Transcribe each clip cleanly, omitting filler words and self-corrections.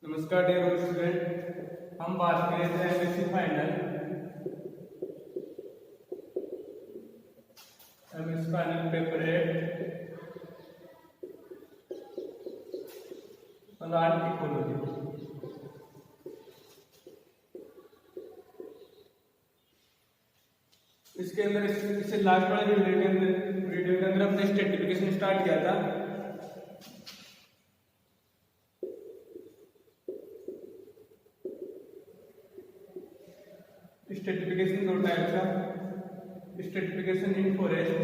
नमस्कार dear student, हम बात करें थे एमएससी फाइनल पेपर 8 इकोलॉजी। इसके अंदर इससे लास्ट वाले वीडियो के अंदर अपने स्ट्रेटिफिकेशन स्टार्ट किया था। स्ट्रेटिफिकेशन दो टाइप का, स्ट्रेटिफिकेशन इन फॉरेस्ट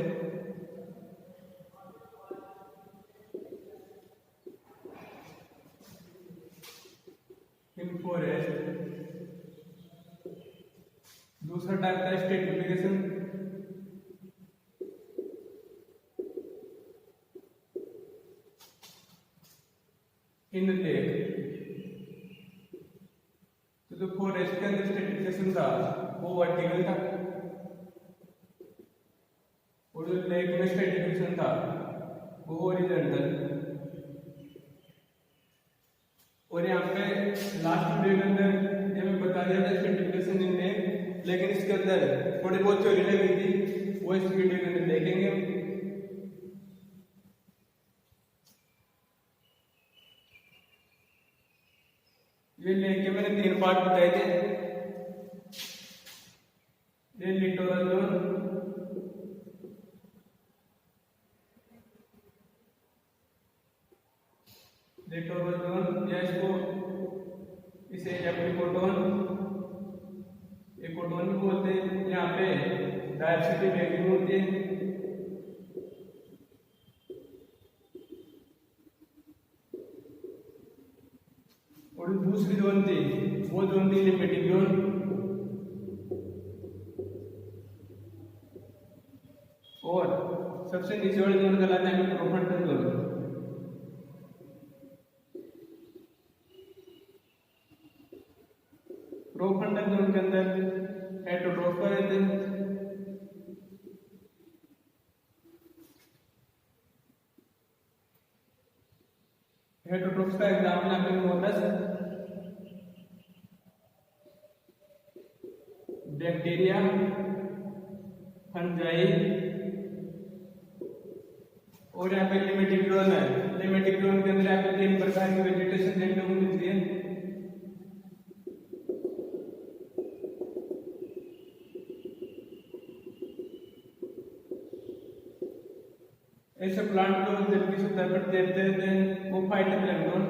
दूसरा टाइप का स्ट्रेटिफिकेशन इन लेक। तो जो फॉरेस्ट के अंदर स्ट्रेटिफिकेशन था वो वर्टिकल था और जो लेक में स्ट्रेटिफिकेशन था वो हॉरिजॉन्टल। और यहाँ पे लास्ट वीडियो के अंदर ये मैं बता दिया था स्ट्रेटिफिकेशन इन लेक, लेकिन इसके अंदर थोड़ी बहुत चोरी लगी थी, वो इस वीडियो के अंदर देखेंगे। ये लेक के मैंने 3 पार्ट बताए थे। ये लिटोरल जोन, या इसको इसे एप्रिकोटोन भी बोलते हैं। यहाँ पे डायवर्सिटी मैक्सिमम होती है। और दूसरी जोन थी वो जोन थी लिमिटिंग जोन। और सबसे नीचे वाली जोन कहलाता है प्रोफंडल जोन। प्रोफंडल जोन के अंदर हेटरोट्रोफ रहते हैं। हेटरोट्रोफ का एग्जाम्पल आपके मोलस, बैक्टीरिया, फंजाई। और यहाँ पे लिमिटिंग जोन है। लिमिटिंग जोन के अंदर यहाँ पे 3 प्रकार की वेजिटेशन देखने को मिलती है। ऐसे प्लांट को जल की सतह पर तैरते रहते हैं, वो फाइटोप्लैंक्टन।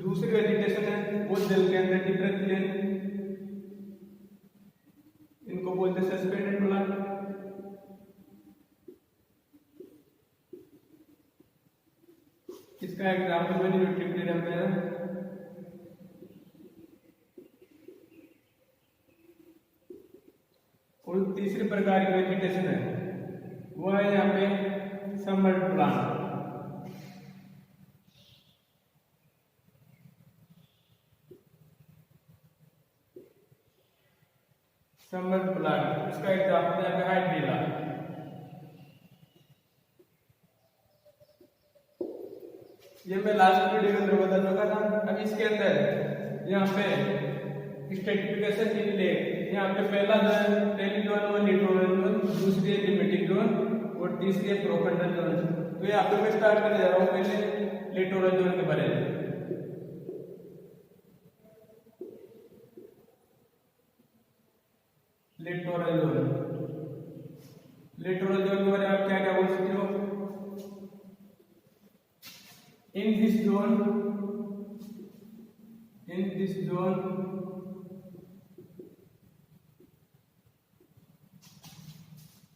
दूसरी वेजिटेशन है वो जल के अंदर टिक रहती है, इनको बोलते हैं सस्पेंडेड प्लांट। इसका एग्जाम्पल मैंने यूट्यूब पे है। और तीसरी प्रकार की वेजिटेशन है वो है यहाँ पे सबमर्ज्ड प्लांट। सबमर्ज्ड प्लांट, इसका एग्जाम्पल है हाइड्रिला। ये मैं लास्ट वीडियो के अंदर बता चुका था। अब इसके अंदर यहाँ पे स्ट्रेटिफिकेशन इन लेक, यहाँ पे पहली जोन वो लिटोरल जोन, दूसरी है लिमिटिंग जोन और तीसरी है प्रोफंडल जोन। तो यहाँ पे मैं स्टार्ट करने जा रहा हूँ पहले लिटोरल जोन के बारे में। लिटोरल जोन के बारे में आप क्या क्या बोल सकते हो? इन this zone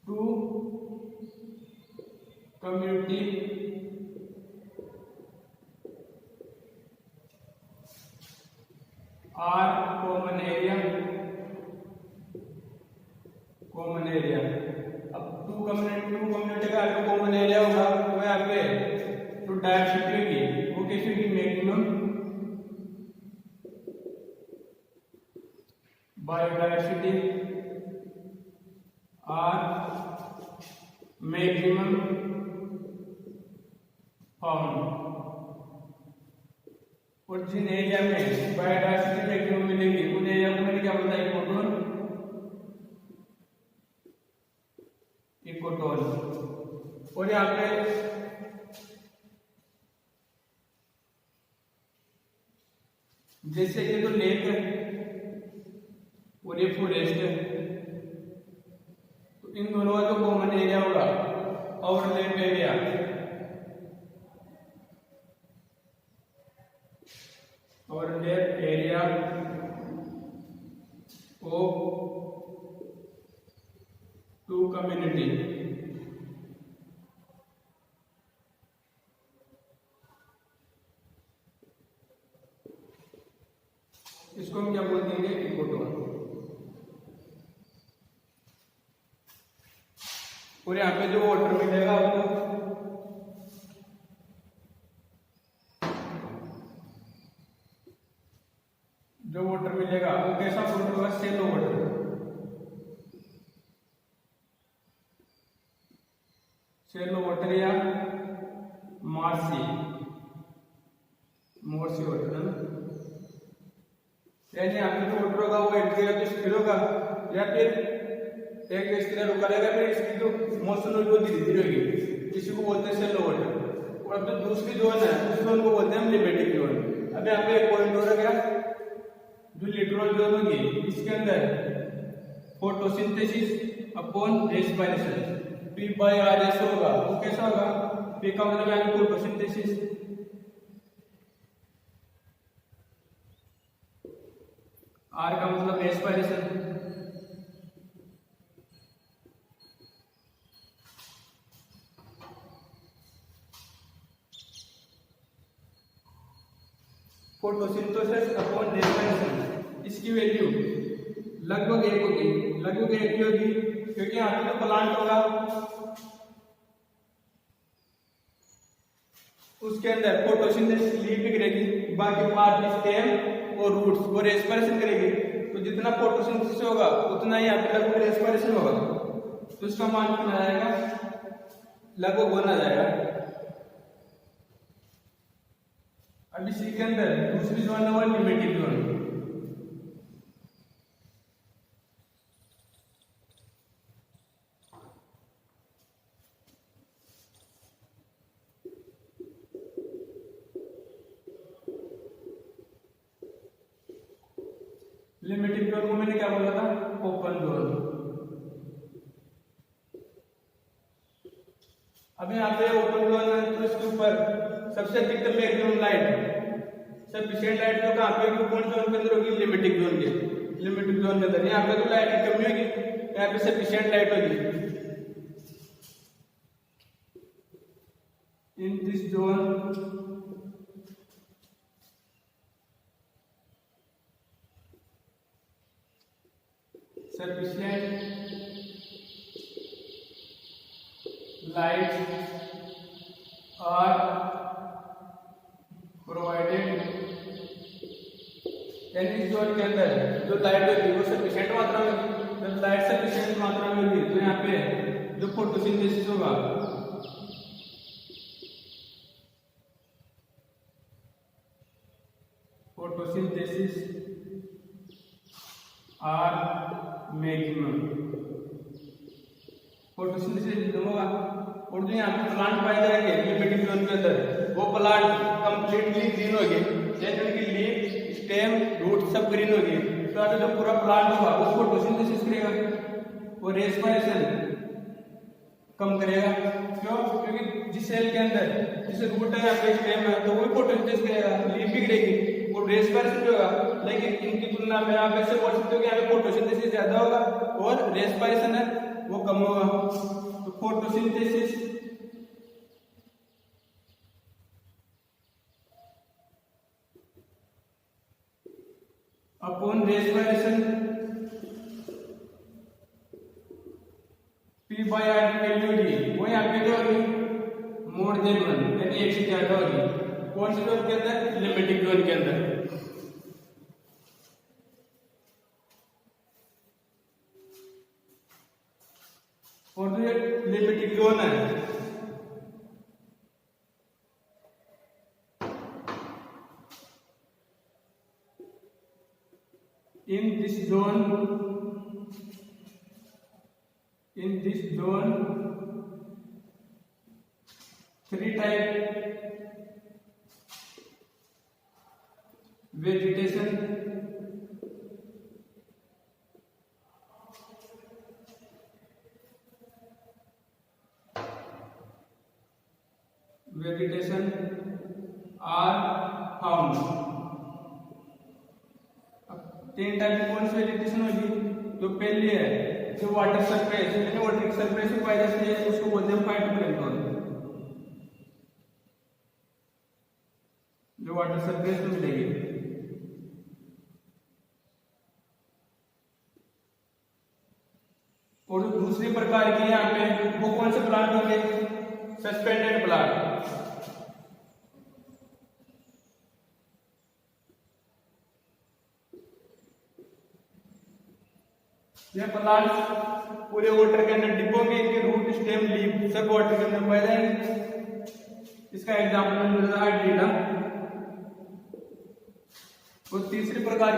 two community are common area। अब टू कम्युनिटी का अगर कॉमन एरिया होगा तो यहाँ पे तो डायवर्सिटी होगी, वो कैसी होगी? Maximum biodiversity are maximum found, और जिन एरिया में बायोडायवर्सिटी मैक्सिमम मिलेगी उन एरिया को मैंने क्या बोला, इकोटोन, इकोटोन। और यहाँ पे जैसे ये तो लेक है और ये फॉरेस्ट है, तो इन दोनों का जो कॉमन एरिया होगा overlap area, overlap area of two community, इसको हम क्या बोल देंगे, इकोटोन। और यहाँ पे जो वाटर मिलेगा आपको, जो वाटर मिलेगा वो कैसा वाटर होगा, सेलो वाटर, सेलो वाटर या मार्सी, मोर्सी वाटर है ना। यानी यहाँ पे जो वाटर होगा वो एक जगह पे स्थिर होगा या फिर एक जगह रुका रहेगा, फिर इसकी जो मोशन होगी वो धीरे धीरे होगी, इसी को बोलते हैं सेलो वाटर। और जो दूसरी जोन है उस जोन को बोलते हैं हम लिमेटिक जोन। अब यहाँ पे एक पॉइंट हो रहा है, जो लिटोरल जोन होगी इसके अंदर फोटोसिंथेसिस अपॉन रेस्पिरेशन, P/RS होगा। वो कैसा होगा, P का मतलब है फोटोसिंथेसिस, R का मतलब रेस्पिरेशन, फोटोसिंथेसिस अपॉन रेस्पिरेशन, इसकी वैल्यू लगभग 1 होगी। लगभग 1 क्यों होगी, क्योंकि यहाँ पे जो प्लांट होगा उसके अंदर फोटोसिंथेसिस लीफ भी करेगी, बाकी पार्ट स्टेम और रूट्स वो रेस्पिरेशन करेगी। तो जितना फोटोसिंथेसिस होगा उतना ही यहाँ पे लगभग रेस्पिरेशन होगा, तो इसका मान कितना आ जाएगा, लगभग 1 आ जाएगा। अब इसी के अंदर दूसरी जोन है लिमेटिक जोन। लिमिटिंग जोन को मैंने क्या बोला था, ओपन जोन। अब यहाँ पे ओपन जोन है तो इसके ऊपर सबसे अधिकतम मैक्सिमम लाइट, सफिशिएंट लाइट जो कहाँ पे होगी, कौन जोन के अंदर होगी, लिमिटिंग जोन के, लिमिटिंग जोन के अंदर। यहाँ पे तो लाइट की कमी होगी, यहाँ पे सफिशिएंट लाइट होगी। In this zone sufficient light are provided, यानी इस जोन के अंदर जो लाइट होगी वो सफिशिएंट मात्रा में होगी। जब लाइट सफिशिएंट मात्रा में होगी तो यहाँ पे जो फोटोसिंथेसिस होगा फोटोसिंथेसिस आर मैक्सिमम, फोटोसिंथेसिस होगा। और जो यहाँ पे प्लांट पाए जाएंगे लिमिटिंग जोन के अंदर वो प्लांट कंप्लीटली ग्रीन होगी, जैसे उनकी लीफ स्टेम रूट सब ग्रीन होगी। तो अगर जो पूरा प्लांट होगा वो फोटोसिंथेसिस करेगा, वो रेस्पिरेशन कम करेगा। क्यों, क्योंकि जिस सेल के अंदर जैसे रूट है या फिर स्टेम है तो वो फोटोसिंथेसिस करेगा, लीफ भी गिरेगी और रेस्पिरेशन होगा। लेकिन इनकी तुलना में आप ऐसे बोल सकते हो कि यहाँ पे फोटोसिंथेसिस ज्यादा होगा और रेस्पिरेशन है वो कम होगा। तो फोटोसिंथेसिस अपॉन रेस्पिरेशन, P/R की वैल्यू होगी वो यहाँ पे क्या होगी, मोर देन 1, यानी 1 से ज्यादा होगी। कौन से जोन के अंदर, लिमिटिंग जोन के अंदर। और जो लिमिटिंग जोन है, in this zone three type vegetation are found। तीन टाइप की कौन सी वेजिटेशन होगी? जो पहली है जो वाटर सरफेस यानी वाटर की सरफेस पे पाई जाती है उसको बोलते हैं फाइटोप्लैंक्टन, जो वाटर सरफेस पे मिलेगी। और जो दूसरी प्रकार की यहाँ पे वो कौन से प्लांट होंगे? Suspended plant. यह प्लांट पूरे वाटर के अंदर डिपोगे, इनके रूट स्टेम लीफ सब वाटर के अंदर पाए जाएंगे। इसका एग्जांपल मिलता है हाइड्रीला। और तीसरी प्रकार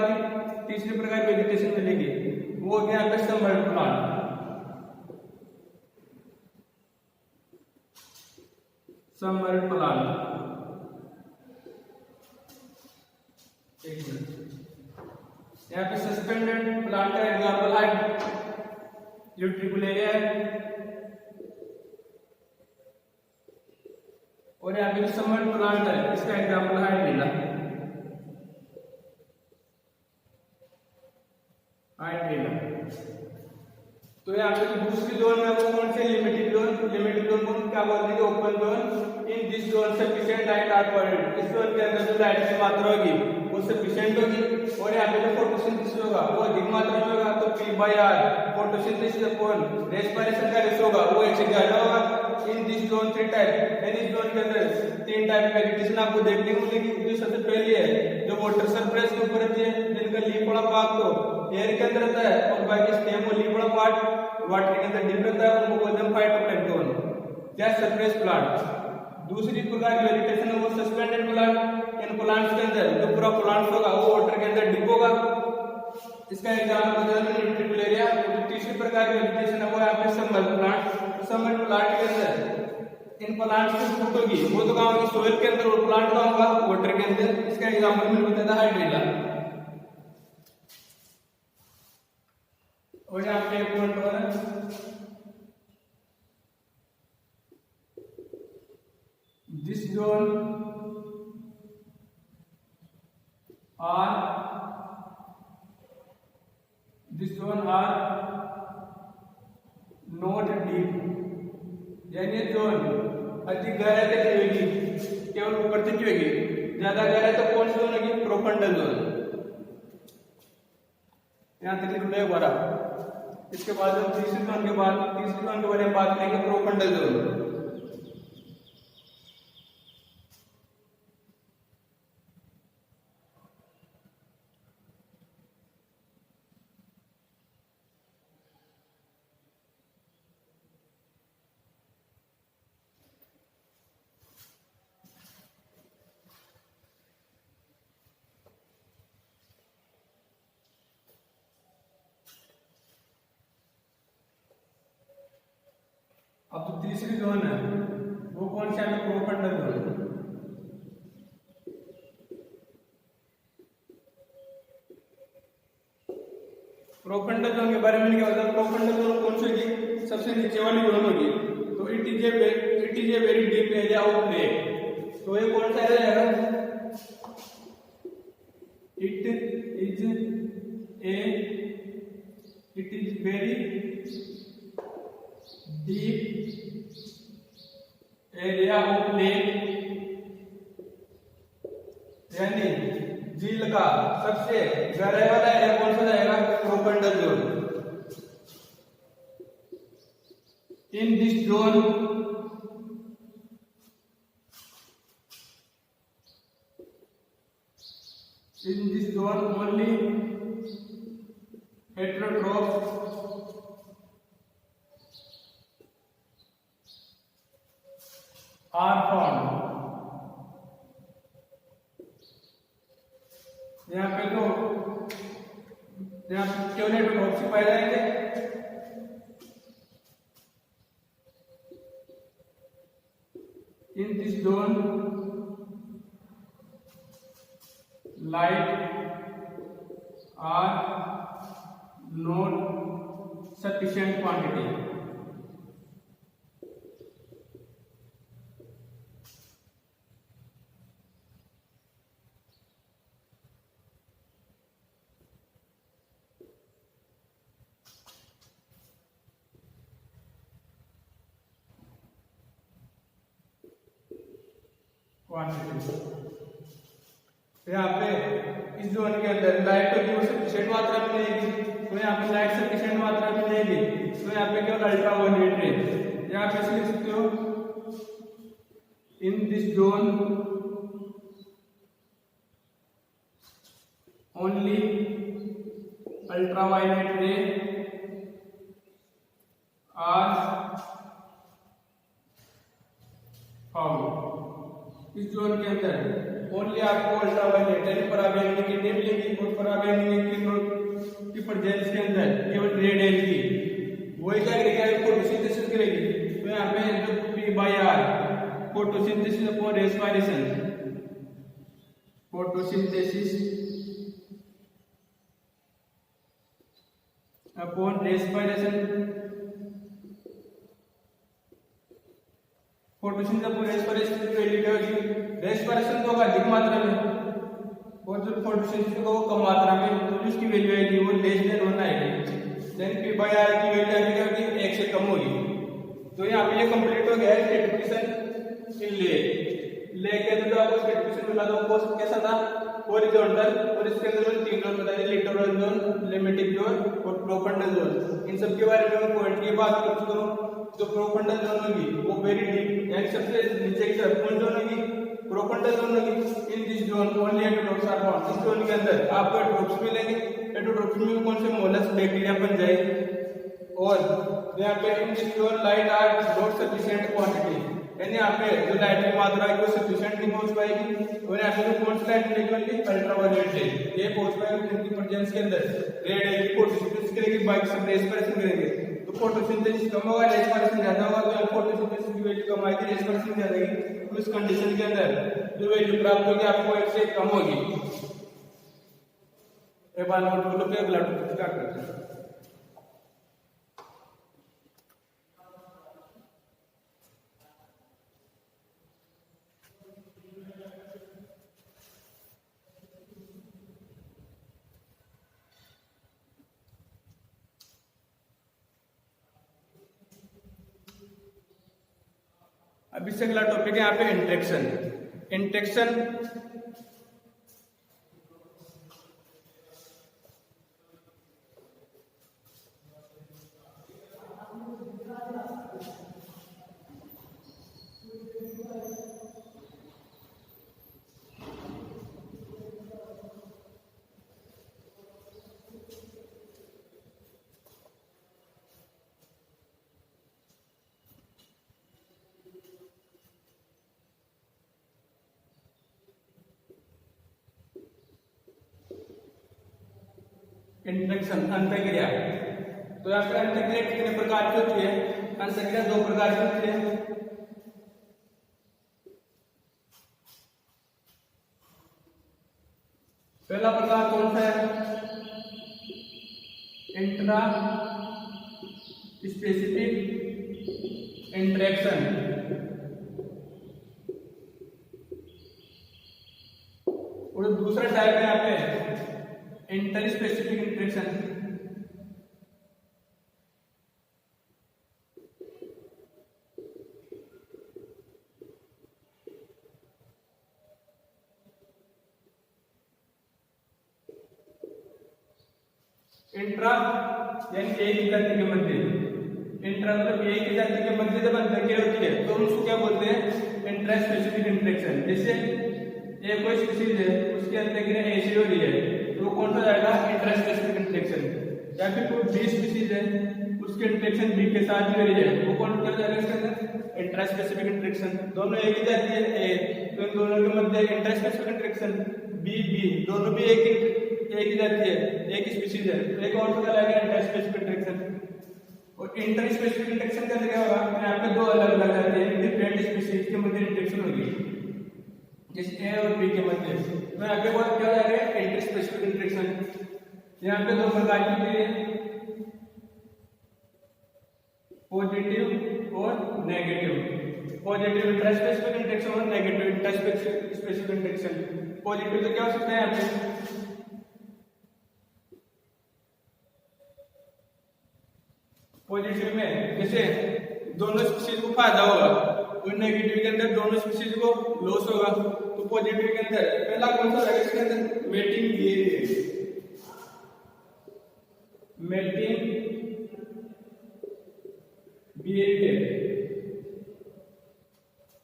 वेजिटेशन मिलेगी वो हो गया यहाँ पे सबमर्ज्ड प्लांट। सबमर्ज्ड प्लांट एक मिनट, यहाँ पे सस्पेंडेड प्लांट का एग्जांपल है यूट्रिकुलेरिया है, और यहाँ पे जो सबमर्ज्ड प्लांट है इसका एग्जांपल है हाइड्रीला। तो यहाँ पे जो दूसरी जोन है वो कौन से? लिमिटेड जोन को क्या बोलते हैं? Open zone. In this zone sufficient light are provided. इस जोन के अंदर जो लाइट की मात्रा होगी वो सफिशिएंट होगी, और यहाँ पे जो फोटोसिंथेसिस होगा वो अधिक मात्रा में होगा। तो P/R फोटोसिंथेसिस अपॉन रेस्पिरेशन का रेशो होगा वो 1 से ज्यादा होगा। In this zone three type, यानी इस जोन के अंदर तीन टाइप की वेजिटेशन आपको देखने को मिलेगी। जो सबसे पहली है जो वाटर सरफेस के ऊपर रहती है, जिनका लीफ वाला पार्ट तो एयर के अंदर रहता है और बाकी स्टेम और लीफ वाला पार्ट वाटर के अंदर डिप रहता है, उनको बोलते हैं फाइटोप्लैंक्टन या सरफेस प्लांट। दूसरी प्रकार की वेजिटेशन है वो सस्पेंडेड प्लांट। इन प्लांट्स के अंदर जो पूरा प्लांट होगा वो वाटर के अंदर डिप होगा, इसका एग्जांपल बताया मैंने यूट्रिकुलेरिया। जो तीसरी प्रकार की वेजिटेशन है वो यहाँ पे सबमर्ज्ड प्लांट। सबमर्ज्ड प्लांट के अंदर इन प्लांट्स की रूट होगी वो तो कहाँ होगी? सोइल के अंदर, और प्लांट कहाँ होगा? वाटर के अंदर। इसका एग्जांपल मैंने बताया था हाइड्रीला। और यहाँ पे एक पॉइंट और है, this zone are not deep, यानी जोन अधिक गहराई तक नहीं होगी, केवल ऊपर तक ही होगी। ज्यादा गहराई तो कौन सी जोन होगी? Profundal zone. यहाँ तक जुड़े बड़ा। इसके बाद हम तीसरी जोन के बारे में बात करेंगे, प्रोफंडल जोन। अब जो तीसरी जोन है वो कौन सा है? Profundal zone. प्रोफंडल जोन के बारे में क्या होता है? प्रोफंडल जोन कौन सी होगी? सबसे नीचे वाली जोन होगी। तो it is a very deep area of lake. तो ये कौन सा एरिया है? It is very deep area of lake, यानी झील का सबसे गहराई वाला एरिया कौन सा जाएगा? Profundal zone. In this zone only heterotrophs are found. यहाँ पे तो यहाँ पे क्यों ड्रॉप्स पाए जाएंगे। In this zone light are not sufficient quantity. यहाँ पे इस जोन के अंदर लाइट की वो सफिशिएंट मात्रा में मिलेगी, तो यहाँ पे लाइट सफिशिएंट मात्रा में मिलेगी, तो यहाँ पे केवल अल्ट्रावायलेट रे। यहाँ पे लिख सकते हो इन दिस जोन ओनली अल्ट्रावायलेट रे आर फाउंड। इस जोन के अंदर ओनली आपको अल्ट्रावायलेट यानी पराबैंगनी किरणें मिलेंगी, और पराबैंगनी किरणों की प्रेजेंस के अंदर केवल रेड एनर्जी वही क्या करेगी, फोटोसिंथेसिस करेगी। तो यहाँ पे जो P by R photosynthesis upon respiration, photosynthesis upon respiration, photosynthesis upon respiration की वैल्यू क्या होगी, रेस्पिरेशन को अधिक मात्रा में और जो फोटोसिंथेसिस को कम मात्रा में, तो इसकी वैल्यू आएगी वो लेस देन 1 आएगी। देन पी बाई आर की वैल्यू आएगी क्या होगी, 1 से कम होगी। तो यहाँ पे ये कंप्लीट हो गया है स्ट्रैटिफिकेशन इन ले के अंदर जो आपको स्ट्रैटिफिकेशन मिला था वो कैसा था, हॉरिजॉन्टल, और इसके अंदर मैंने 3 जोन बताए, लिटोरल जोन, लिमिटिक जोन और प्रोफंडल जोन। इन सब के बारे में मैं पॉइंट की बात कर चुका हूँ। जो प्रोफंडल जोन होगी वो वेरी डीप यानी सबसे नीचे की तरफ कौन जोन होगी, प्रोफंडल जोन होगी। In this zone only heterotrophs are found. इस जोन के अंदर आपको हेटेरोट्रॉप्स मिलेंगे। हेटेरोट्रॉप्स में कौन से मोलस्क बैक्टीरिया बन जाएगी, और यहाँ पे in this zone light are not sufficient quantity, यानी यहाँ पे जो लाइट की मात्रा है वो सफिशिएंट नहीं पहुंच पाएगी। और यहाँ पे जो कौन सी लाइट मिलेगी, अल्ट्रावायलेट रे, ये पहुंच पाएगी उनकी प्रेजेंस के अंदर। रेड है कि फोटोसिंथेसिस करेगी, बाकी सब रेस्पिरेशन करेंगे। तो फोटोसिंथेसिस कम होगा, रेस्पिरेशन ज्यादा होगा, तो फोटोसिंथेसिस की वैल्यू कम आएगी, रेस्पिरेशन ज्यादा आएगी। तो इस कंडीशन के अंदर जो वैल्यू प्राप्त होगी आपको 1 से कम होगी। एक बार नोट कर लो, फिर अगला टॉपिक स्टार्ट करते हैं। अब इससे अगला टॉपिक है यहाँ पे इंटरेक्शन। इंटरेक्शन इंटरेक्शन अंतःक्रिया। तो यहाँ पे अंतःक्रिया कितने प्रकार की होती है, अंतःक्रिया 2 प्रकार की होती है। पहला प्रकार कौन सा है, इंट्रा स्पेसिफिक इंटरेक्शन, और दूसरा टाइप है यहाँ पे इंटर स्पेसिफिक इंटरेक्शन। इंट्रा यानी एक ही जाति के मध्य, इंट्रा मतलब एक ही जाति के मध्य जब अंतःक्रिया होती है तो हम उसको क्या बोलते हैं, इंट्रा स्पेसिफिक इंटरेक्शन। जैसे एक कोई स्पीशीज है उसके अंतःक्रिया ऐसी हो रही है तो कौन सा जाएगा, इंट्रा स्पेसिफिक इंटरेक्शन। या फिर कोई 20 स्पीशीज है उसकी इंटरेक्शन बी के साथ जो है वो कौन क्या जाएगा इसके अंदर इंट्रा स्पेसिफिक इंटरेक्शन, दोनों एक ही जाती है ए, तो इन दोनों के मध्य इंट्रा स्पेसिफिक इंटरेक्शन बी बी दोनों भी एक ही जाती है, एक ही स्पीशीज है, तो एक और पता लगेगा इंट्रा स्पेसिफिक इंटरेक्शन। और इंटर स्पेसिफिक इंटरेक्शन का क्या होगा, यहाँ पे दो अलग अलग जाती है डिफरेंट स्पीशीज के मध्य इंटरेक्शन होगी जैसे ए और बी के मध्य, तो यहाँ पे बहुत क्या हो जाएगा इंटर स्पेसिफिक इंटरेक्शन। यहाँ पे दो प्रकार की होती है पॉजिटिव और negative, positive intra specific interaction और negative intra specific interaction. Positive तो क्या हो सकता है यहाँ पे पॉजिटिव में जैसे दोनों स्पीशीज को फायदा होगा और नेगेटिव के अंदर दोनों स्पीशीज को लॉस होगा। तो पॉजिटिव के अंदर पहला कौन सा रहेगा इसके अंदर मेटिंग बिहेवियर, मेटिंग बिहेवियर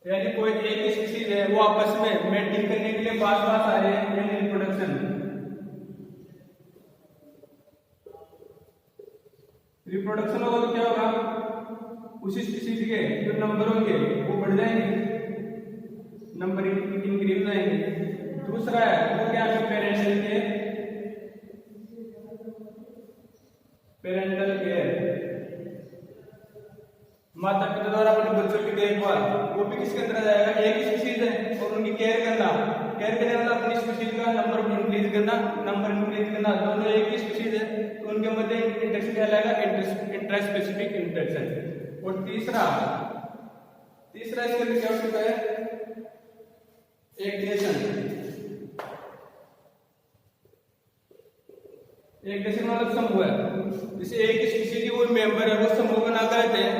यानी कोई एक स्पीशीज है वो आपस में मेटिंग करने के लिए पास पास आ रहे हैं यानी रिप्रोडक्शन। रिप्रोडक्शन होगा तो क्या होगा उसी स्पीशीज के जो नंबर होंगे वो बढ़ जाएंगे, नंबर इंक्रीज जाएंगे। दूसरा है तो क्या है पेरेंटल केयर, माता पिता द्वारा अपने बच्चों की देखभाल, वो भी किसके अंदर आ जाएगा एक ही स्पीशीज है और उनकी केयर करना मतलब अपनी स्पीशीज का नंबर इंक्रीज करना, दोनों एक ही स्पीशीज है तो उनके मध्य इंटरेक्शन क्या लगेगा इंट्रा स्पेसिफिक इंटरेक्शन। और तीसरा इसके अंदर क्या हो सकता है एक मतलब समूह है, जैसे एक ही स्पीशीज की कोई मेंबर है वो समूह बना कर रहते हैं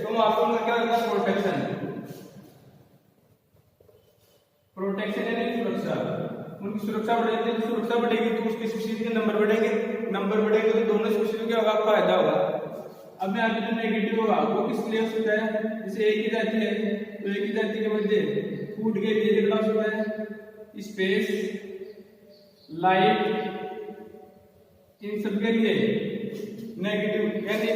तो वहां पर क्या होगा प्रोटेक्शन यानी सुरक्षा, उनकी सुरक्षा बढ़ेगी तो उसकी स्पीशीज के नंबर बढ़ेंगे तो दोनों स्पीशीज को क्या होगा फायदा होगा। अब यहाँ पे जो नेगेटिव होगा वो किस लिए हो सकता है, जैसे एक ही जाति है तो एक ही जाति के मध्य फूड के लिए कितना हो सकता है स्पेस लाइट, इन सब के लिए नेगेटिव यानी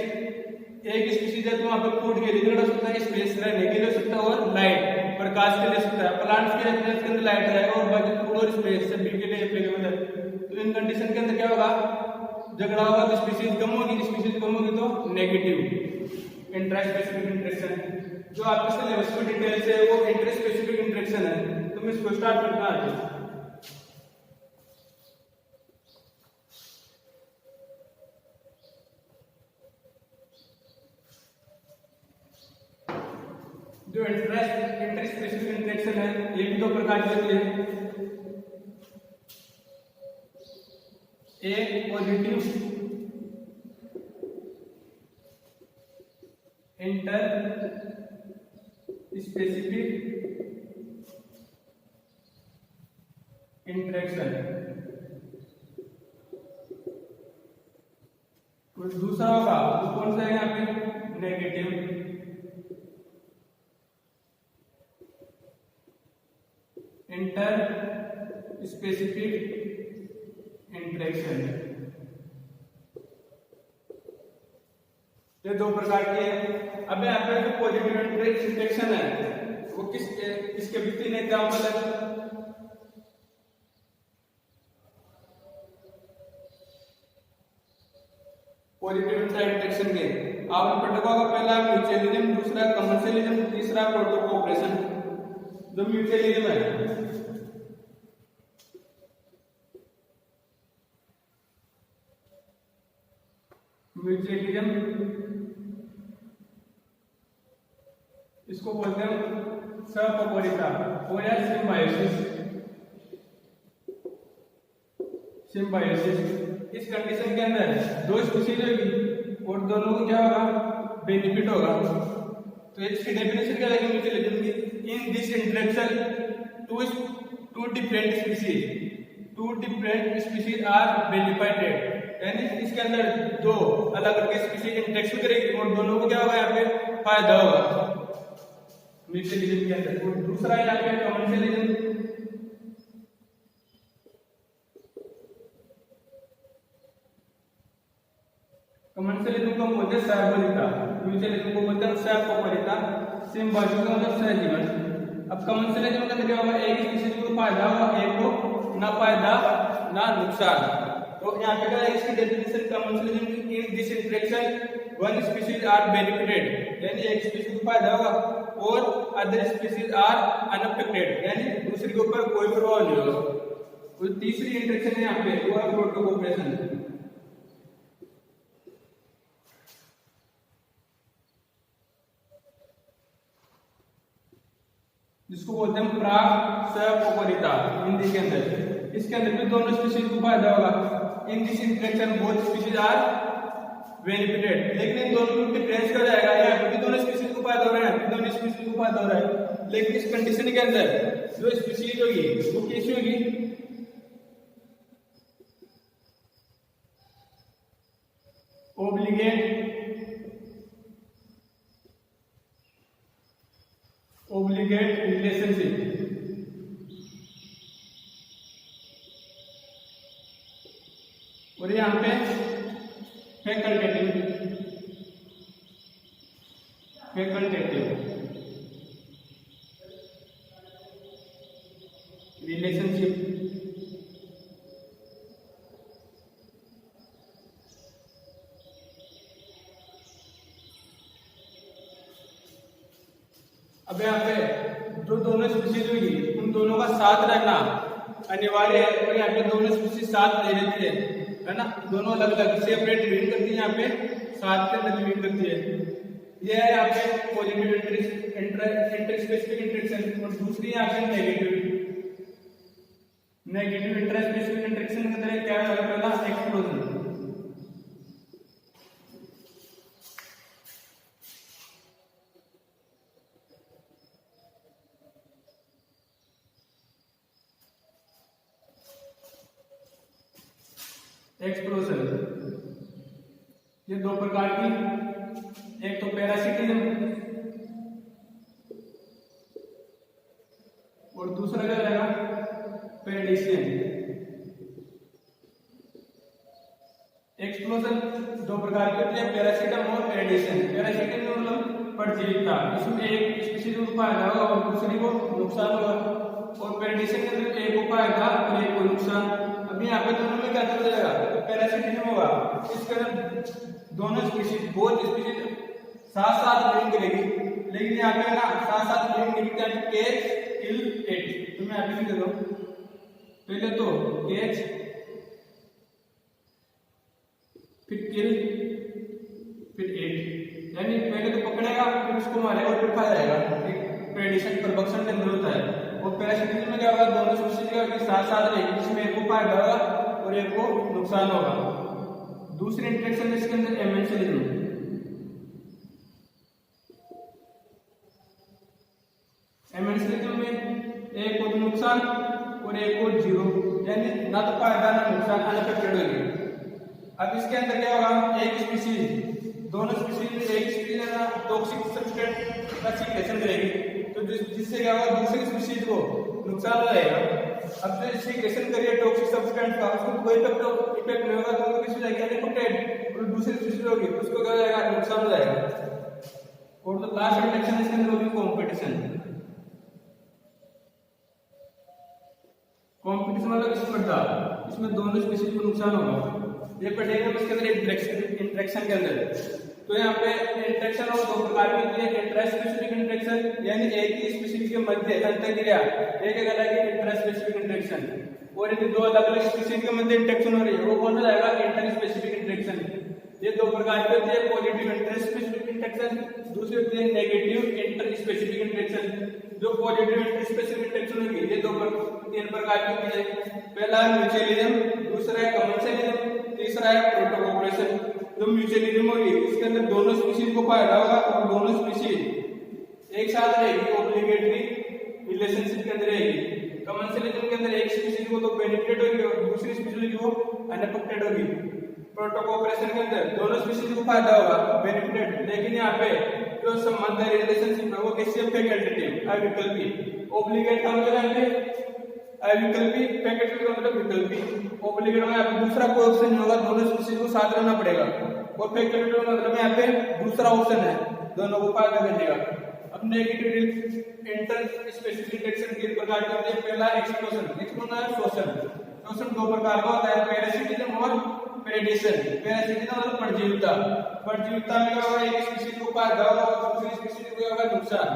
एक स्पीशीज है तो वहां पे फूड के लिए हो सकता है स्पेस रहने के लिए हो सकता है और लाइट प्रकाश के लिए सकता है, प्लांट्स के लिए इसके अंदर लाइट रहेगा और बाकी फूड और स्पेस सभी के लिए एप्लीकेबल है। तो इन कंडीशन के अंदर क्या होगा झगड़ा होगा तो स्पीशीज कम होगी तो नेगेटिव इंट्रा स्पेसिफिक इंटरेक्शन। जो आपके सिलेबस में डिटेल्स है वो इंट्रा स्पेसिफिक इंटरेक्शन है, तो मैं इसको स्टार्ट करता हूं। जो इंट्रा स्पेसिफिक इंटरेक्शन है ये भी दो प्रकार की होती है, एक पॉजिटिव इंटर स्पेसिफिक इंटरेक्शन, कुछ दूसरा होगा तो कौन सा है यहाँ पे नेगेटिव इंटर स्पेसिफिक इंटरेक्शन। ये दो प्रकार के हैं। अब यहाँ पे जो पॉजिटिव इंटरेक्शन है वो किसके भी तीन एग्जाम्पल है। पॉजिटिव इंटरेक्शन के आपने पढ़ा होगा, पहला म्यूचुअलिज्म, दूसरा कमर्शियलिज्म, तीसरा प्रोटो कोऑपरेशन। जो म्यूचुअलिज्म है इसको बोलते हैं सहपरिता और या सिम्बायोसिस। इस कंडीशन के अंदर दो स्पीशीज होगी और दोनों को क्या होगा बेनिफिट होगा। तो इसकी डेफिनेशन क्या लगेगी म्यूचुअलिज्म की, in this interaction two different species are benefited, यानी इसके अंदर दो अलग अलग स्पीशीज इंटरेक्शन करेगी और दोनों को क्या होगा यहाँ पे फायदा होगा म्यूचुअलिज्म के अंदर। और दूसरा यहाँ पे कमर्शियलिज्म, कमर्शियलिज्म को बोलते हैं सहभागिता, म्यूचुअलिज्म को बोलते हैं सहपरिता, सेम बाजू का मतलब सहजीवन। अब कमर्शियलिज्म का क्या होगा, एक स्पीशीज को फायदा होगा, एक को ना फायदा ना नुकसान। तो यहाँ पे क्या है इसकी definition, commercialism in this interaction one species are benefited, यानी एक स्पीशीज को फायदा होगा और अदर स्पीशीज आर अनअफेक्टेड, यानी दूसरे के ऊपर कोई प्रभाव नहीं होगा। और तीसरी इंटरेक्शन है यहाँ पे वो है प्रोटोकोऑपरेशन, जिसको बोलते हैं प्राक सहपरिता हिंदी के अंदर। इसके अंदर भी दोनों स्पीशीज को फायदा होगा। In this interaction both species are benefited, लेकिन इन दोनों को डिफरेंस कर जाएगा, यहाँ पे भी दोनों स्पीशीज को फायदा हो रहा है, दोनों स्पीशीज को फायदा हो रहा है, लेकिन इस कंडीशन के अंदर जो स्पीशीज होगी वो कैसी होगी, ओब्लिगेट रिलेशनशिप, और यहाँ पे फैकल्टेटिव रिलेशनशिप। अब यहाँ पे जो दोनों स्पीशीज होगी उन दोनों का साथ रहना अनिवार्य है, और यहाँ पे दोनों स्पीशीज साथ ले लेती है ना, दोनों अलग अलग सेपरेट लिविंग करती है, यहाँ पे साथ के अंदर लिविंग करती है। ये है यहाँ पे पॉजिटिव इंटरस्पेसिफिक इंटरेक्शन, और दूसरी यहाँ पे नेगेटिव इंटरस्पेसिफिक इंटरेक्शन के अंदर क्या है, पहला एक्सप्लोजन। एक्सप्लोजन ये दो प्रकार की, एक तो पैरासिटिज्म और दूसरा क्या रहेगा पेरिडिशियन। एक्सप्लोजन दो प्रकार की होती है, पैरासिटम और पेरिडिशियन। पैरासिटम में मतलब परजीविता, इसमें एक स्पीशीज को फायदा होगा और दूसरी को नुकसान होगा, और पेरिडिशियन के अंदर एक को फायदा और एक को नुकसान। अभी यहाँ पे दोनों में क्या चल जाएगा, पैरासिटिज्म होगा, इसके अंदर दोनों स्पीशीज बहुत स्पीशीज साथ साथ लिविंग करेगी, लेकिन यहाँ पे ना साथ साथ लिविंग नहीं करते, कैच किल एट। तो मैं यहाँ पे लिख देता हूँ, पहले तो कैच फिर किल फिर एट, यानी पहले तो पकड़ेगा फिर उसको मारेगा और फिर खा जाएगा, प्रेडिशन प्रोडक्शन के अंदर होता है। और पैरासिटिज्म में क्या होगा, दोनों स्पीशीज का साथ साथ रहेगी, जिसमें एक को फायदा होगा और एक को नुकसान होगा। दूसरी इंटरेक्शन इसके अंदर एमेंशियलिज्म, एमेंशियलिज्म में एक को नुकसान और एक को जीरो, यानी ना तो फायदा ना नुकसान, अनअफेक्टेड होगी। अब इसके अंदर क्या होगा, एक स्पीशीज दोनों स्पीशीज में एक स्पीशीज है ना टॉक्सिक सब्सटेंस का सीक्रेशन करेगी, तो जिससे क्या होगा दूसरी स्पीशीज को नुकसान हो जाएगा। अब जो सीक्रेशन करिए टॉक्सिक सब्सटेंस का, उसको कोई इफेक्ट नहीं होगा, तो किसी जाएगा अनअफेक्टेड, और दूसरी स्पीशीज होगी उसको क्या हो जाएगा, नुकसान हो जाएगा। और तो लास्ट इंटरेक्शन इसके अंदर होगी कंपटीशन। कंपटीशन मतलब स्पर्धा, इसमें दोनों स्पीशीज को नुकसान होगा। ये पढ़ेंगे इसके अंदर इंटरेक्शन के अंदर। तो यहाँ पे इंटरेक्शन और दो प्रकार की होती है, इंट्रास्पेसिफिक इंटरेक्शन यानी एक ही स्पीशीज के मध्य अंतःक्रिया, एक अलग है इंट्रास्पेसिफिक इंटरेक्शन, और यदि दो अलग अलग स्पीशीज के मध्य इंटरेक्शन हो रही है वो कौन सा जाएगा, इंटरस्पेसिफिक इंटरेक्शन। ये दो प्रकार की होती है, पॉजिटिव इंटरस्पेसिफिक इंटरेक्शन, दूसरी होती है नेगेटिव इंटरस्पेसिफिक इंटरेक्शन। जो पॉजिटिव इंटरस्पेसिफिक इंटरेक्शन होगी ये तीन प्रकार की होती है, पहला है म्यूचुअलिज्म, दूसरा है कमर्शियलिज्म, तीसरा है प्रोटोकोऑपरेशन। जो म्यूचुअलिज्म होगी इसके अंदर दोनों स्पीशीज को फायदा होगा और दोनों स्पीशीज एक साथ रहेगी, ऑब्लिगेटरी रिलेशनशिप के अंदर रहेगी। कमर्शियलिज्म के अंदर एक स्पीशीज को तो बेनिफिट होगी और दूसरी स्पीशीज को अनअफेक्टेड होगी। प्रोटोकोऑपरेशन के अंदर दोनों स्पीशीज को फायदा होगा, बेनिफिटेड, लेकिन यहाँ पे जो संबंध है रिलेशनशिप है वो कैसे फैकल्टेटिव, अविकल्पी। ऑब्लिगेट का मतलब यहाँ पे अविकल्पी, फैकल्टेटिव का मतलब विकल्पी। ऑब्लिगेट में दूसरा कोई ऑप्शन नहीं होगा, दोनों स्पीशीज को साथ रहना पड़ेगा। और फैक्टर मतलब यहाँ पे दूसरा ऑप्शन है, दोनों को फायदा मिलेगा। अब नेगेटिव इंटर स्पेसिफिक रिएक्शन के प्रकार के होते हैं। पहला एक्सप्लोजन, एक्सप्लोजन शोषण। शोषण दो प्रकार का होता है, पैरासिटिज्म और पेरिडिशन। पैरासिटिज्म मतलब परजीविता, परजीविता में क्या होगा, एक स्पीशीज को फायदा होगा और दूसरी स्पीशीज को होगा नुकसान।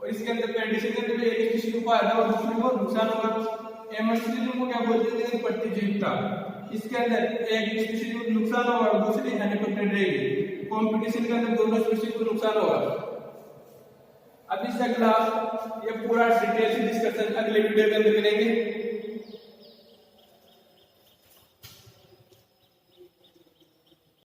और इसके अंदर पेरिडिशन में एक स्पीशीज को फायदा और दूसरी को नुकसान होगा। एमर्सिज्म को क्या बोलते हैं, प्रतिजीविता। इसके अंदर एक स्पीशीज को नुकसान होगा और दूसरी अनप्रोटेक्टेड रहेगी। कंपटीशन के अंदर दोनों स्पीशीज को नुकसान होगा। अब इससे अगला ये पूरा डिटेल से डिस्कशन अगले वीडियो के अंदर करेंगे।